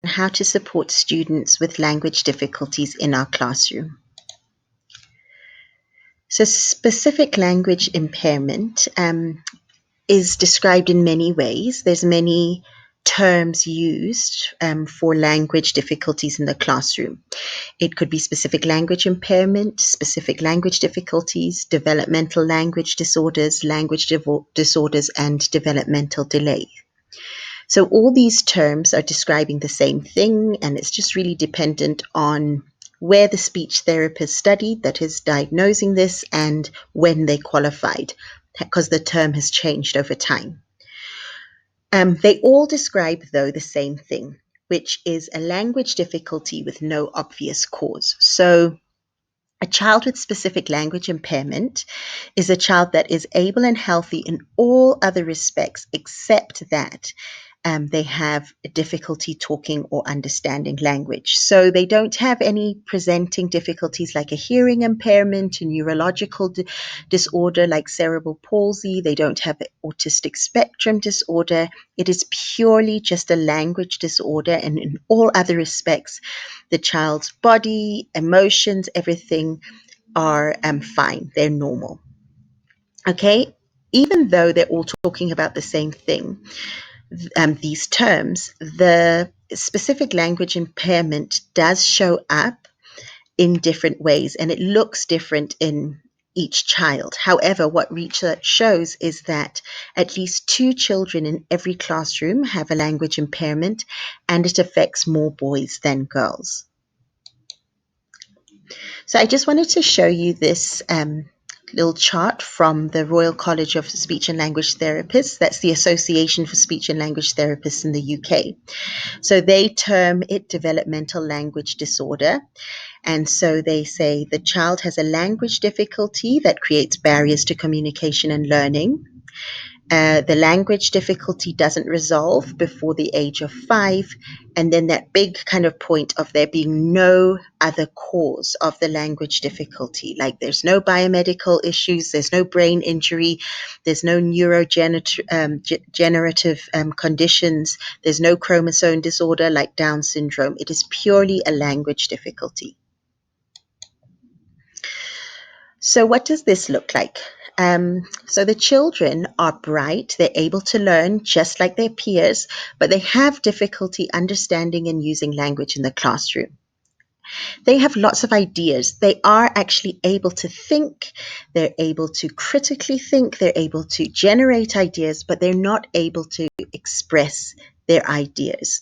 how to support students with language difficulties in our classroom. So specific language impairment is described in many ways. There's many terms used for language difficulties in the classroom. It could be specific language impairment, specific language difficulties, developmental language disorders, language disorders, and developmental delay. So all these terms are describing the same thing, and it's just really dependent on where the speech therapist studied that is diagnosing this and when they qualified, because the term has changed over time. They all describe, though, the same thing, which is a language difficulty with no obvious cause. So a child with specific language impairment is a child that is able and healthy in all other respects except that they have a difficulty talking or understanding language. So they don't have any presenting difficulties like a hearing impairment, a neurological disorder like cerebral palsy. They don't have an autistic spectrum disorder. It is purely just a language disorder, and in all other respects, the child's body, emotions, everything are fine. They're normal. Okay? Even though they're all talking about the same thing, these terms, the specific language impairment does show up in different ways, and it looks different in each child. However, what research shows is that at least 2 children in every classroom have a language impairment, and it affects more boys than girls. So I just wanted to show you this little chart from the Royal College of Speech and Language Therapists. That's the Association for Speech and Language Therapists in the UK. So they term it developmental language disorder. And so they say the child has a language difficulty that creates barriers to communication and learning. The language difficulty doesn't resolve before the age of 5, and then that big kind of point of there being no other cause of the language difficulty, like there's no biomedical issues, there's no brain injury, there's no neurodegenerative conditions, there's no chromosome disorder like Down syndrome. It is purely a language difficulty. So what does this look like? So the children are bright, they're able to learn just like their peers, but they have difficulty understanding and using language in the classroom. They have lots of ideas. They are actually able to think, they're able to critically think, they're able to generate ideas, but they're not able to express their ideas.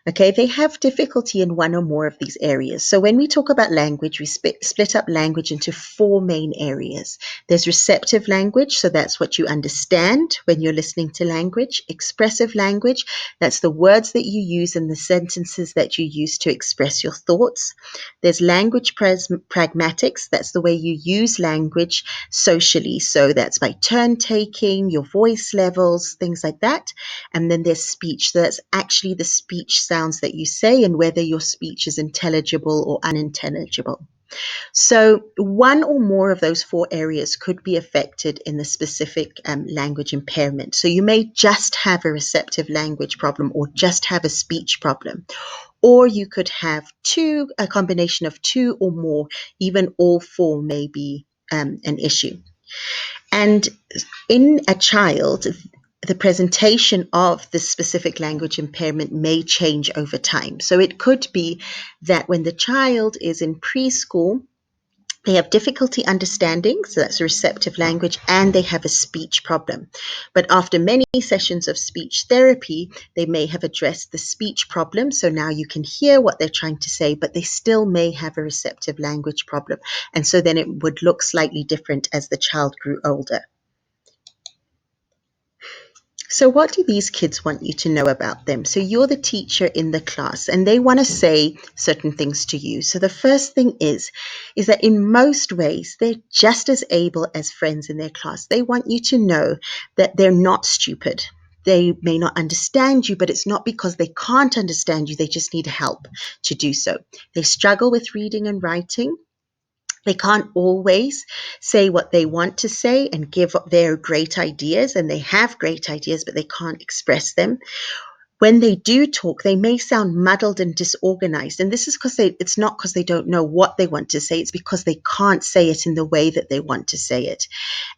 Okay, they have difficulty in one or more of these areas. So when we talk about language, we split up language into 4 main areas. There's receptive language, so that's what you understand when you're listening to language. Expressive language, that's the words that you use and the sentences that you use to express your thoughts. There's language pragmatics, that's the way you use language socially. So that's by turn taking, your voice levels, things like that. And then there's speech, so that's actually the speech sounds that you say and whether your speech is intelligible or unintelligible. So one or more of those 4 areas could be affected in the specific language impairment. So you may just have a receptive language problem or just have a speech problem. Or you could have a combination of 2 or more, even all 4 may be an issue. And in a child, the presentation of the specific language impairment may change over time. So it could be that when the child is in preschool, they have difficulty understanding, so that's a receptive language, and they have a speech problem. But after many sessions of speech therapy, they may have addressed the speech problem, so now you can hear what they're trying to say, but they still may have a receptive language problem. And so then it would look slightly different as the child grew older. So what do these kids want you to know about them? So you're the teacher in the class and they want to say certain things to you. So the first thing is that in most ways, they're just as able as friends in their class. They want you to know that they're not stupid. They may not understand you, but it's not because they can't understand you. They just need help to do so. They struggle with reading and writing. They can't always say what they want to say and give their great ideas, and they have great ideas, but they can't express them. When they do talk, they may sound muddled and disorganized. And this is because it's not because they don't know what they want to say. It's because they can't say it in the way that they want to say it.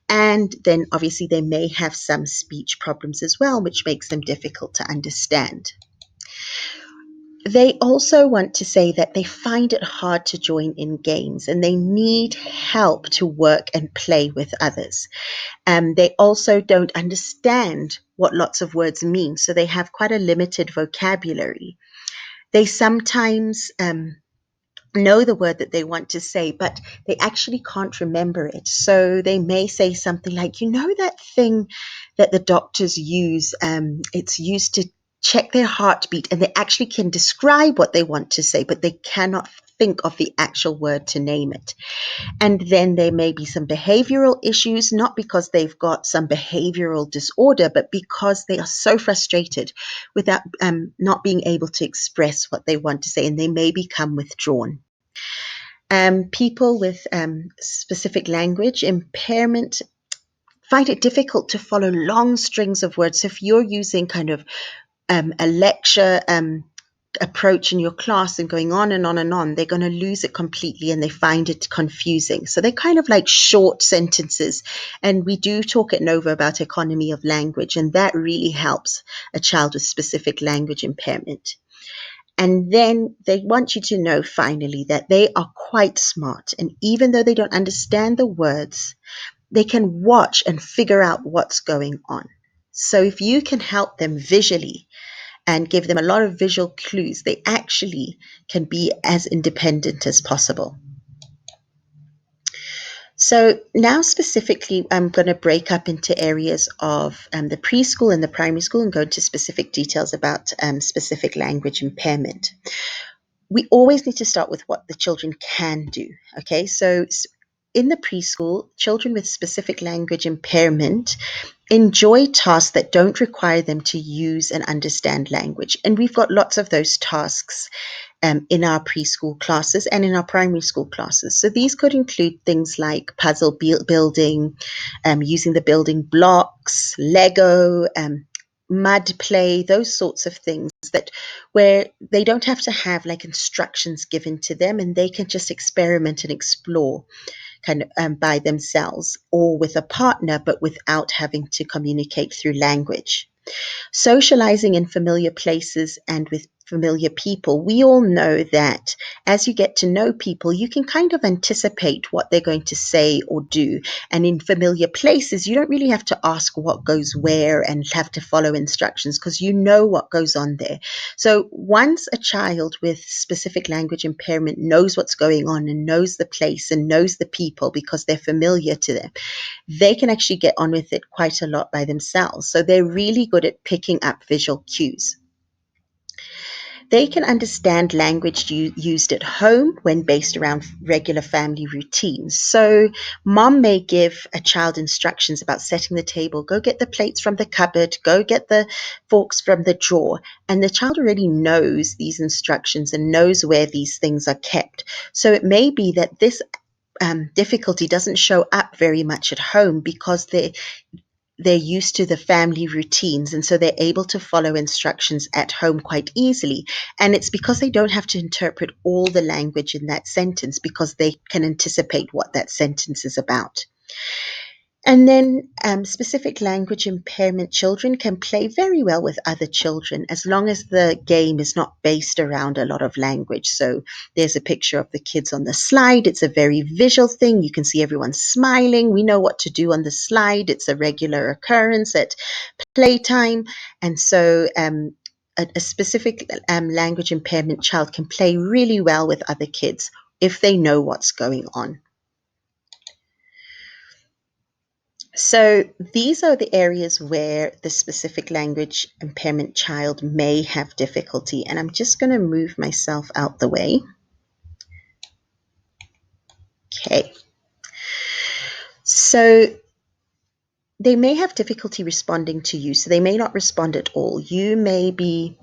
And then obviously they may have some speech problems as well, which makes them difficult to understand. They also want to say that they find it hard to join in games and they need help to work and play with others. They also don't understand what lots of words mean, so they have quite a limited vocabulary. They sometimes know the word that they want to say, but they actually can't remember it. So they may say something like, you know, that thing that the doctors use, it's used to check their heartbeat, and they actually can describe what they want to say, but they cannot think of the actual word to name it. And then there may be some behavioral issues, not because they've got some behavioral disorder, but because they are so frustrated without not being able to express what they want to say, and they may become withdrawn. People with specific language impairment find it difficult to follow long strings of words. So if you're using kind of a lecture approach in your class and going on and on and on, they're going to lose it completely and they find it confusing. So they're kind of like short sentences. And we do talk at NOVA about economy of language, and that really helps a child with specific language impairment. And then they want you to know finally that they are quite smart. And even though they don't understand the words, they can watch and figure out what's going on. So if you can help them visually and give them a lot of visual clues, they actually can be as independent as possible. So now specifically, I'm going to break up into areas of the preschool and the primary school and go into specific details about specific language impairment. We always need to start with what the children can do. Okay, so in the preschool, children with specific language impairment enjoy tasks that don't require them to use and understand language. And we've got lots of those tasks in our preschool classes and in our primary school classes. So these could include things like puzzle building, using the building blocks, Lego, mud play, those sorts of things that where they don't have to have like instructions given to them and they can just experiment and explore kind of by themselves or with a partner, but without having to communicate through language. Socializing in familiar places and with familiar people, we all know that as you get to know people, you can kind of anticipate what they're going to say or do. And in familiar places, you don't really have to ask what goes where and have to follow instructions because you know what goes on there. So once a child with specific language impairment knows what's going on and knows the place and knows the people because they're familiar to them, they can actually get on with it quite a lot by themselves. So they're really good at picking up visual cues. They can understand language used at home when based around regular family routines. So mom may give a child instructions about setting the table, go get the plates from the cupboard, go get the forks from the drawer. And the child already knows these instructions and knows where these things are kept. So it may be that this difficulty doesn't show up very much at home because they're used to the family routines, and so they're able to follow instructions at home quite easily. And it's because they don't have to interpret all the language in that sentence because they can anticipate what that sentence is about. And then specific language impairment children can play very well with other children as long as the game is not based around a lot of language. So there's a picture of the kids on the slide. It's a very visual thing. You can see everyone smiling. We know what to do on the slide. It's a regular occurrence at playtime. And so a specific language impairment child can play really well with other kids if they know what's going on. So these are the areas where the specific language impairment child may have difficulty. And I'm just going to move myself out the way. Okay. So they may have difficulty responding to you. So they may not respond at all. You may be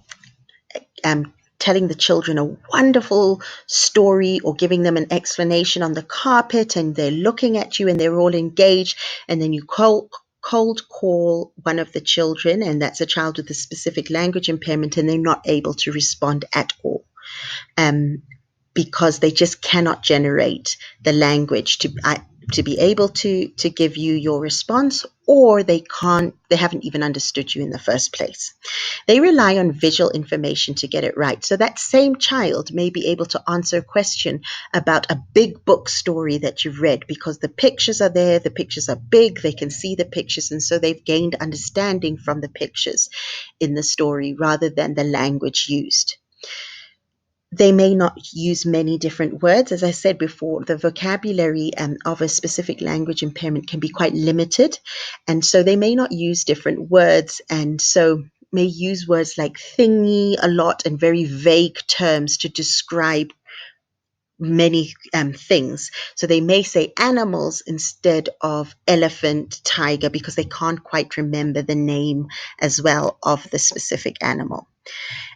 telling the children a wonderful story or giving them an explanation on the carpet and they're looking at you and they're all engaged, and then you call cold call one of the children, and that's a child with a specific language impairment, and they're not able to respond at all. Because they just cannot generate the language to be able to give you your response, or they haven't even understood you in the first place. They rely on visual information to get it right. So that same child may be able to answer a question about a big book story that you've read because the pictures are there, the pictures are big, they can see the pictures, and so they've gained understanding from the pictures in the story rather than the language used. They may not use many different words. As I said before, the vocabulary of a specific language impairment can be quite limited. And so they may not use different words, and so may use words like thingy a lot and very vague terms to describe many things. So they may say animals instead of elephant, tiger, because they can't quite remember the name as well of the specific animal.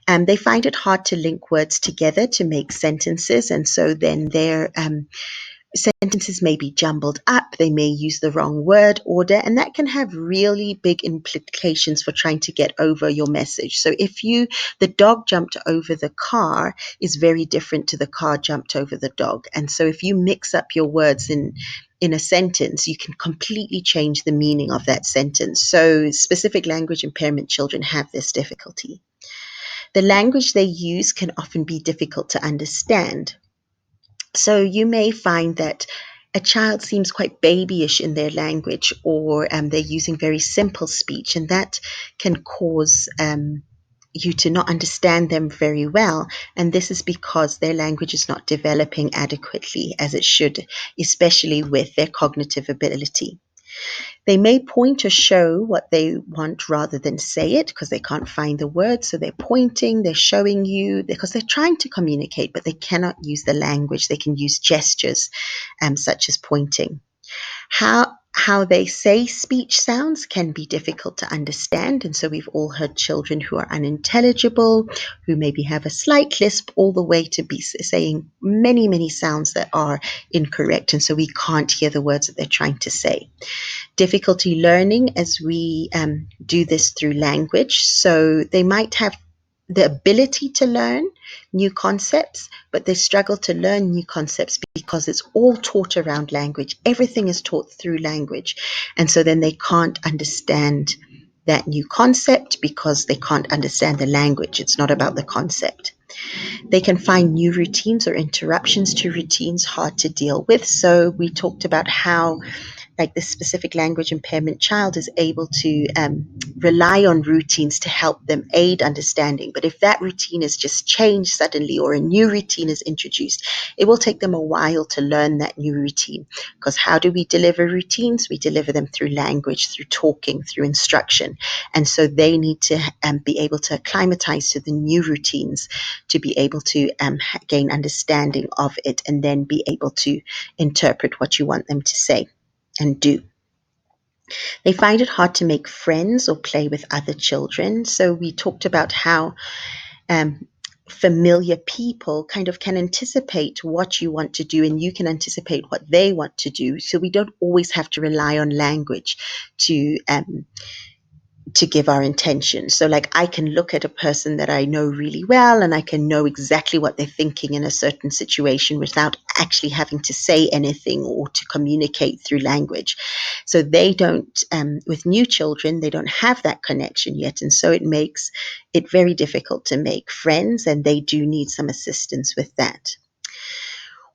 They find it hard to link words together to make sentences, and so then their sentences may be jumbled up. They may use the wrong word order, and that can have really big implications for trying to get over your message. So if the dog jumped over the car is very different to the car jumped over the dog. And so if you mix up your words in a sentence, you can completely change the meaning of that sentence. So specific language impairment children have this difficulty. The language they use can often be difficult to understand. So you may find that a child seems quite babyish in their language, or they're using very simple speech, and that can cause you to not understand them very well. And this is because their language is not developing adequately as it should, especially with their cognitive ability. They may point or show what they want rather than say it because they can't find the word. So they're pointing, they're showing you because they're trying to communicate, but they cannot use the language. They can use gestures, such as pointing. How they say speech sounds can be difficult to understand. And so we've all heard children who are unintelligible, who maybe have a slight lisp, all the way to be saying many, many sounds that are incorrect. And so we can't hear the words that they're trying to say. Difficulty learning as we do this through language. So they might have the ability to learn new concepts, but they struggle to learn new concepts because it's all taught around language. Everything is taught through language. And so then they can't understand that new concept because they can't understand the language. It's not about the concept. They can find new routines or interruptions to routines hard to deal with. So we talked about how like this specific language impairment child is able to rely on routines to help them aid understanding. But if that routine is just changed suddenly or a new routine is introduced, it will take them a while to learn that new routine. Because how do we deliver routines? We deliver them through language, through talking, through instruction. And so they need to be able to acclimatize to the new routines to be able to gain understanding of it and then be able to interpret what you want them to say and do. They find it hard to make friends or play with other children. So we talked about how familiar people kind of can anticipate what you want to do and you can anticipate what they want to do. So we don't always have to rely on language to give our intention. So like I can look at a person that I know really well and I can know exactly what they're thinking in a certain situation without actually having to say anything or to communicate through language. So they don't, with new children, they don't have that connection yet. And so it makes it very difficult to make friends, and they do need some assistance with that.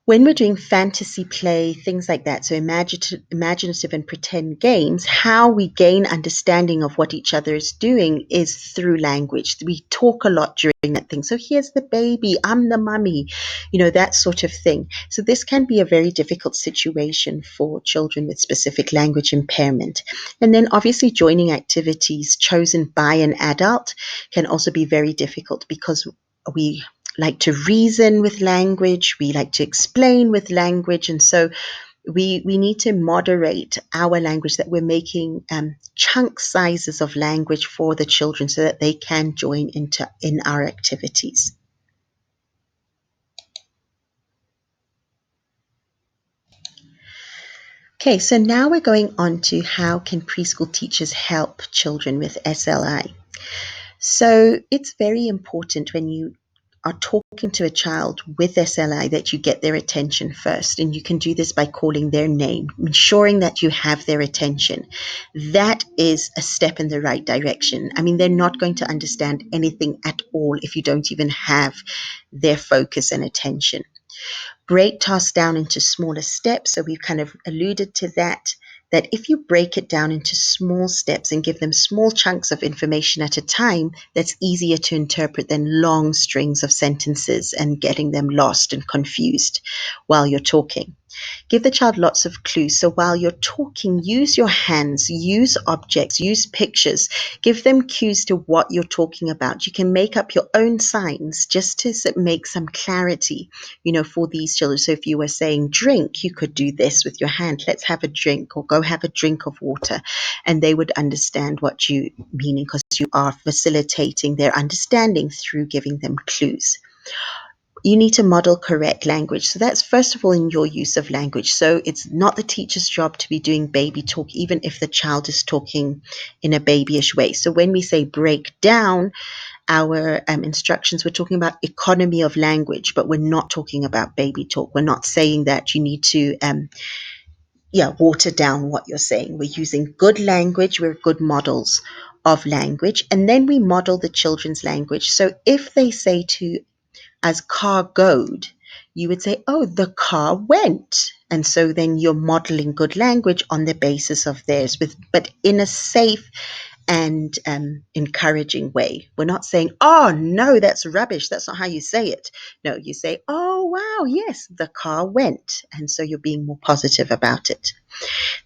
When we're doing fantasy play, things like that, so imaginative and pretend games, how we gain understanding of what each other is doing is through language. We talk a lot during that thing. So here's the baby, I'm the mummy, that sort of thing. So this can be a very difficult situation for children with specific language impairment. And then obviously joining activities chosen by an adult can also be very difficult because we like to reason with language, we like to explain with language, and so we need to moderate our language, that we're making chunk sizes of language for the children so that they can join in our activities. Okay, so now we're going on to how can preschool teachers help children with SLI. So it's very important when you are talking to a child with SLI that you get their attention first. And you can do this by calling their name, ensuring that you have their attention. That is a step in the right direction. I mean, they're not going to understand anything at all if you don't even have their focus and attention. Break tasks down into smaller steps. So we've kind of alluded to that, that if you break it down into small steps and give them small chunks of information at a time, that's easier to interpret than long strings of sentences and getting them lost and confused while you're talking. Give the child lots of clues. So while you're talking, use your hands, use objects, use pictures. Give them cues to what you're talking about. You can make up your own signs just to make some clarity, for these children. So if you were saying drink, you could do this with your hand. Let's have a drink, or go have a drink of water. And they would understand what you meaning, because you are facilitating their understanding through giving them clues. You need to model correct language. So that's first of all in your use of language. So it's not the teacher's job to be doing baby talk, even if the child is talking in a babyish way. So when we say break down our instructions, we're talking about economy of language, but we're not talking about baby talk. We're not saying that you need to water down what you're saying. We're using good language. We're good models of language. And then we model the children's language. So if they say to as car goed, you would say, oh, the car went. And so then you're modeling good language on the basis of theirs, but in a safe and encouraging way. We're not saying, oh, no, that's rubbish. That's not how you say it. No, you say, oh, wow, yes, the car went. And so you're being more positive about it.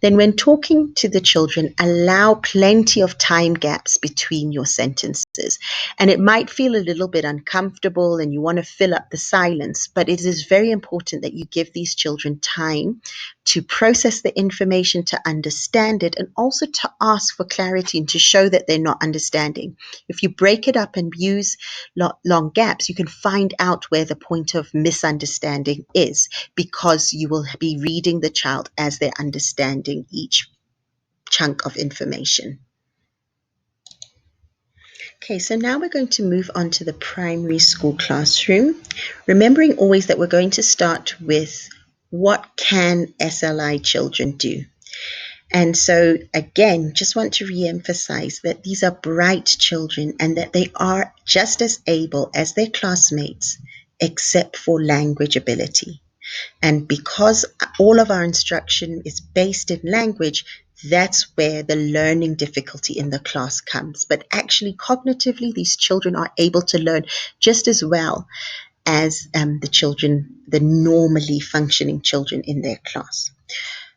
Then when talking to the children, allow plenty of time gaps between your sentences. And it might feel a little bit uncomfortable and you want to fill up the silence, but it is very important that you give these children time to process the information, to understand it, and also to ask for clarity and to show that they're not understanding. If you break it up and use long gaps, you can find out where the point of misunderstanding is, because you will be reading the child as they're understanding each chunk of information. Okay, so now we're going to move on to the primary school classroom, remembering always that we're going to start with what can SLI children do. And so again, just want to re-emphasize that these are bright children and that they are just as able as their classmates, except for language ability. And because all of our instruction is based in language, that's where the learning difficulty in the class comes. But actually, cognitively, these children are able to learn just as well as the normally functioning children in their class.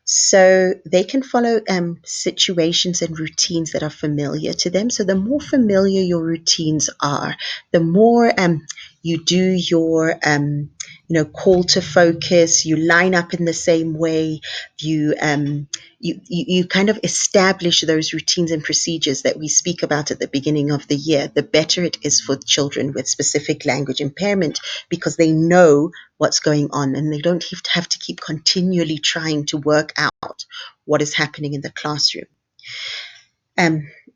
So they can follow situations and routines that are familiar to them. So the more familiar your routines are, the more you do your call to focus, you line up in the same way, you kind of establish those routines and procedures that we speak about at the beginning of the year, the better it is for children with specific language impairment, because they know what's going on and they don't have to keep continually trying to work out what is happening in the classroom.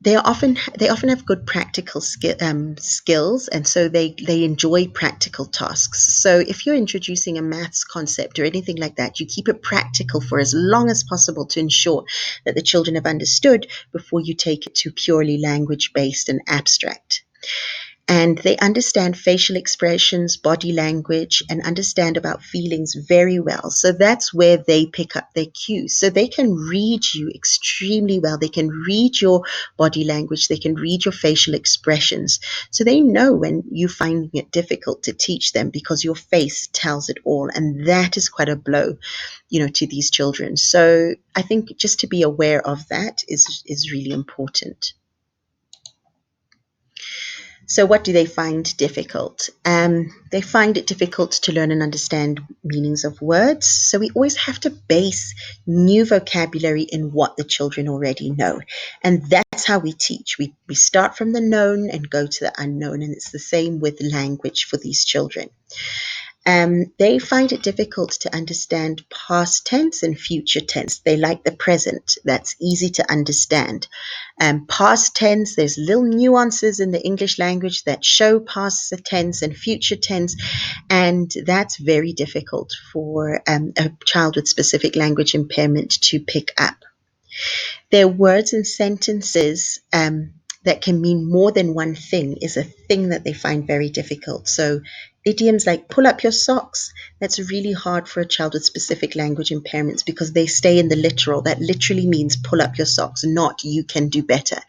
They often have good practical skills, and so they enjoy practical tasks. So if you're introducing a maths concept or anything like that, you keep it practical for as long as possible to ensure that the children have understood before you take it to purely language-based and abstract. And they understand facial expressions, body language, and understand about feelings very well. So that's where they pick up their cues. So they can read you extremely well. They can read your body language. They can read your facial expressions. So they know when you're finding it difficult to teach them, because your face tells it all. And that is quite a blow, to these children. So I think just to be aware of that is really important. So what do they find difficult? They find it difficult to learn and understand meanings of words. So we always have to base new vocabulary in what the children already know. And that's how we teach. We start from the known and go to the unknown. And it's the same with language for these children. They find it difficult to understand past tense and future tense. They like the present. That's easy to understand. Past tense, there's little nuances in the English language that show past tense and future tense, and that's very difficult for a child with specific language impairment to pick up. Their words and sentences that can mean more than one thing is a thing that they find very difficult. So idioms like pull up your socks, that's really hard for a child with specific language impairments because they stay in the literal. That literally means pull up your socks, not you can do better.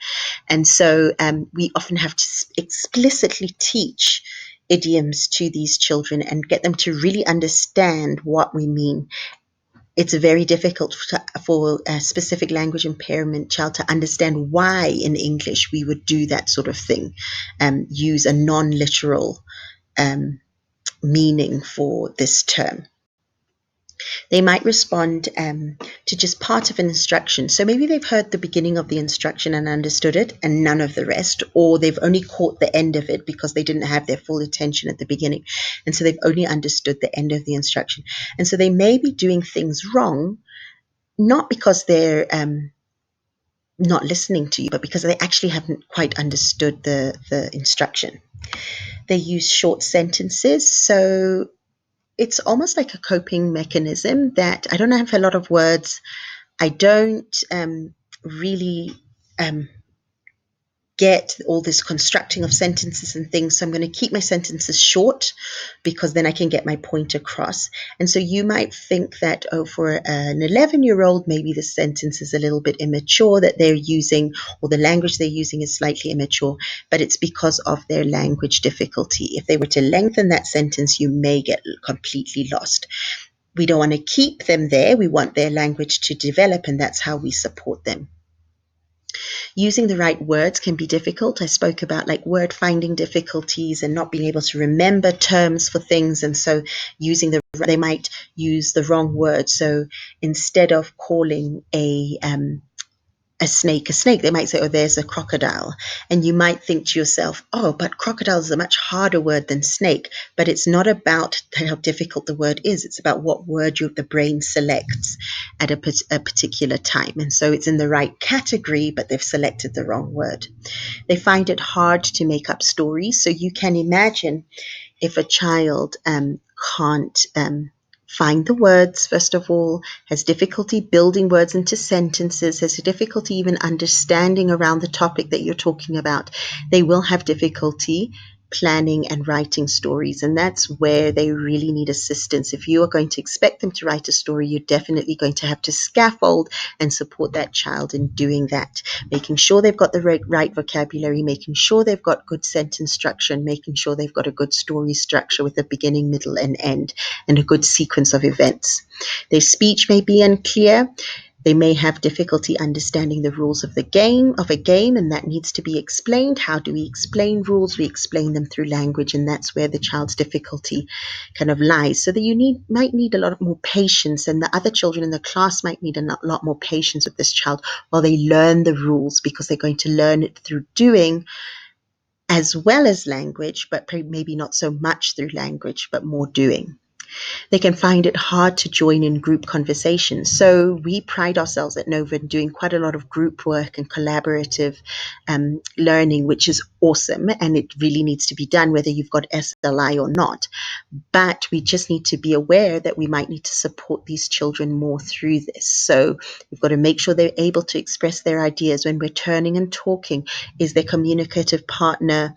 And so we often have to explicitly teach idioms to these children and get them to really understand what we mean. It's very difficult for a specific language impairment child to understand why in English we would do that sort of thing, use a non-literal meaning for this term. They might respond to just part of an instruction. So maybe they've heard the beginning of the instruction and understood it and none of the rest, or they've only caught the end of it because they didn't have their full attention at the beginning. And so they've only understood the end of the instruction. And so they may be doing things wrong, not because they're not listening to you, but because they actually haven't quite understood the instruction. They use short sentences. So it's almost like a coping mechanism that I don't have a lot of words. I don't really get all this constructing of sentences and things. So I'm going to keep my sentences short because then I can get my point across. And so you might think that, oh, for an 11-year-old, maybe the sentence is a little bit immature that they're using, or the language they're using is slightly immature, but it's because of their language difficulty. If they were to lengthen that sentence, you may get completely lost. We don't want to keep them there. We want their language to develop, and that's how we support them. Using the right words can be difficult. I spoke about like word finding difficulties and not being able to remember terms for things. And so they might use the wrong word. So instead of calling a snake, they might say, oh, there's a crocodile. And you might think to yourself, oh, but crocodile is a much harder word than snake. But it's not about how difficult the word is. It's about what word the brain selects at a particular time. And so it's in the right category, but they've selected the wrong word. They find it hard to make up stories. So you can imagine if a child can't find the words, first of all, has difficulty building words into sentences, has difficulty even understanding around the topic that you're talking about, they will have difficulty planning and writing stories. And that's where they really need assistance. If you are going to expect them to write a story, you're definitely going to have to scaffold and support that child in doing that, making sure they've got the right vocabulary, making sure they've got good sentence structure, and making sure they've got a good story structure with a beginning, middle, and end, and a good sequence of events. Their speech may be unclear. They may have difficulty understanding the rules of a game, and that needs to be explained. How do we explain rules? We explain them through language, and that's where the child's difficulty kind of lies. So that you might need a lot more patience, and the other children in the class might need a lot more patience with this child while they learn the rules, because they're going to learn it through doing as well as language, but maybe not so much through language, but more doing. They can find it hard to join in group conversations. So we pride ourselves at NOVA in doing quite a lot of group work and collaborative learning, which is awesome. And it really needs to be done whether you've got SLI or not. But we just need to be aware that we might need to support these children more through this. So we've got to make sure they're able to express their ideas when we're turning and talking. Is their communicative partner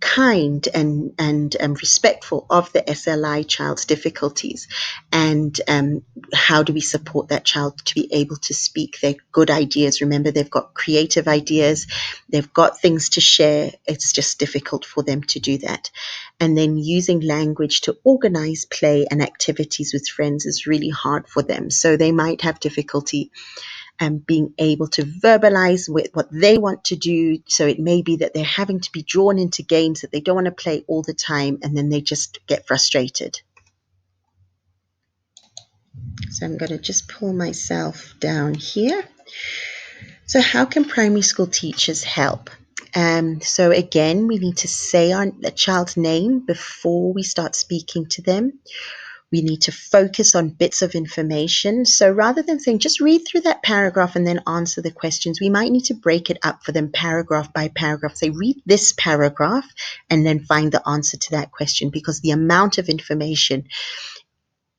kind and respectful of the SLI child's difficulties, and how do we support that child to be able to speak their good ideas? Remember, they've got creative ideas, they've got things to share. It's just difficult for them to do that. And then using language to organize play and activities with friends is really hard for them. So they might have difficulty being able to verbalize what they want to do. So it may be that they're having to be drawn into games that they don't want to play all the time, and then they just get frustrated. So I'm going to just pull myself down here. So how can primary school teachers help? So again, we need to say the child's name before we start speaking to them. We need to focus on bits of information. So rather than saying, just read through that paragraph and then answer the questions, we might need to break it up for them paragraph by paragraph. Say, read this paragraph and then find the answer to that question, because the amount of information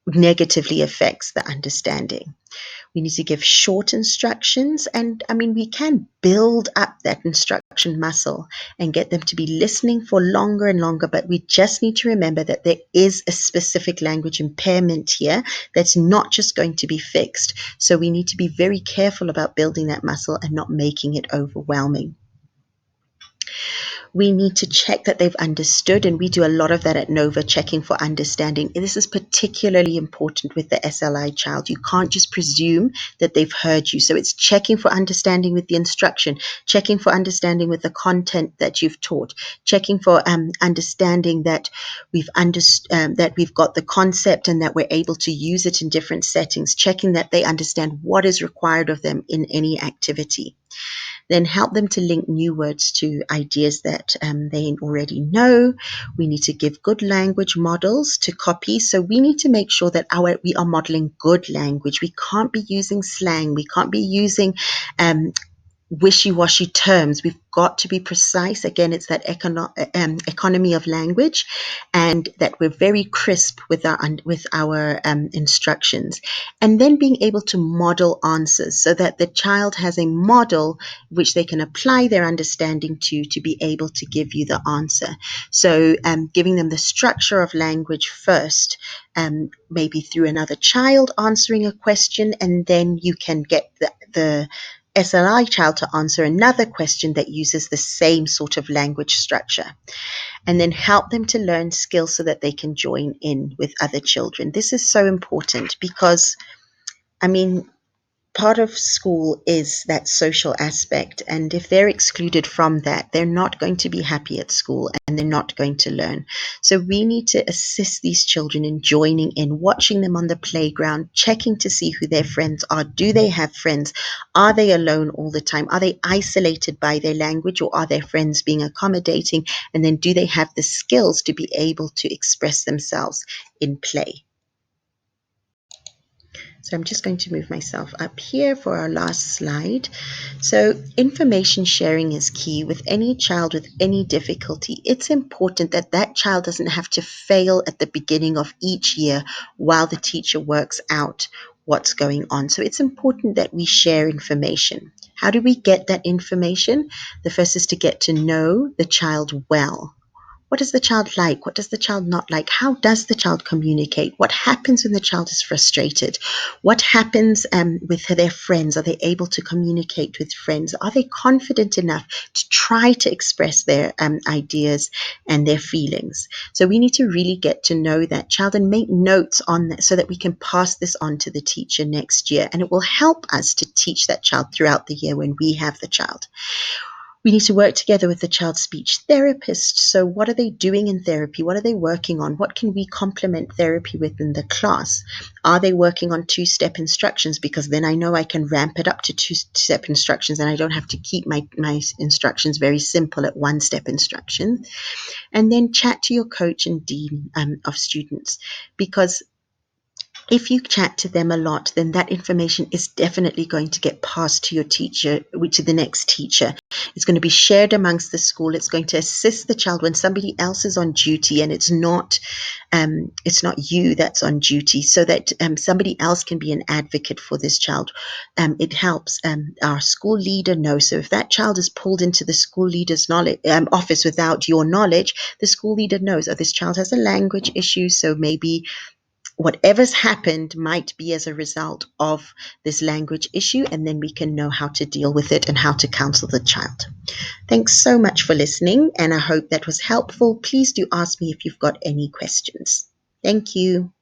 negatively affects the understanding. We need to give short instructions, and we can build up that instruction muscle and get them to be listening for longer and longer, but we just need to remember that there is a specific language impairment here that's not just going to be fixed. So we need to be very careful about building that muscle and not making it overwhelming. We need to check that they've understood, and we do a lot of that at NOVA, checking for understanding. This is particularly important with the SLI child. You can't just presume that they've heard you. So it's checking for understanding with the instruction, checking for understanding with the content that you've taught, checking for understanding that that we've got the concept and that we're able to use it in different settings, checking that they understand what is required of them in any activity. Then help them to link new words to ideas that they already know. We need to give good language models to copy. So we need to make sure that we are modeling good language. We can't be using slang. We can't be using wishy-washy terms. We've got to be precise. Again, it's that economy of language, and that we're very crisp with our instructions, and then being able to model answers so that the child has a model which they can apply their understanding to be able to give you the answer. So giving them the structure of language first, maybe through another child answering a question, and then you can get the SLI child to answer another question that uses the same sort of language structure, and then help them to learn skills so that they can join in with other children. This is so important because, part of school is that social aspect, and if they're excluded from that, they're not going to be happy at school and they're not going to learn. So we need to assist these children in joining in, watching them on the playground, checking to see who their friends are. Do they have friends? Are they alone all the time? Are they isolated by their language, or are their friends being accommodating? And then do they have the skills to be able to express themselves in play? So I'm just going to move myself up here for our last slide. So information sharing is key with any child with any difficulty. It's important that that child doesn't have to fail at the beginning of each year while the teacher works out what's going on. So it's important that we share information. How do we get that information? The first is to get to know the child well. What does the child like? What does the child not like? How does the child communicate? What happens when the child is frustrated? What happens with their friends? Are they able to communicate with friends? Are they confident enough to try to express their ideas and their feelings? So we need to really get to know that child and make notes on that so that we can pass this on to the teacher next year. And it will help us to teach that child throughout the year when we have the child. We need to work together with the child's speech therapist. So what are they doing in therapy? What are they working on? What can we complement therapy with in the class? Are they working on two-step instructions? Because then I know I can ramp it up to two-step instructions and I don't have to keep my instructions very simple at one-step instruction. And then chat to your coach and dean of students, because if you chat to them a lot, then that information is definitely going to get passed to your teacher, to the next teacher. It's going to be shared amongst the school. It's going to assist the child when somebody else is on duty and it's not you that's on duty, so that somebody else can be an advocate for this child. It helps our school leader know. So if that child is pulled into the school leader's office without your knowledge, the school leader knows, oh, this child has a language issue, so maybe whatever's happened might be as a result of this language issue, and then we can know how to deal with it and how to counsel the child. Thanks so much for listening, and I hope that was helpful. Please do ask me if you've got any questions. Thank you.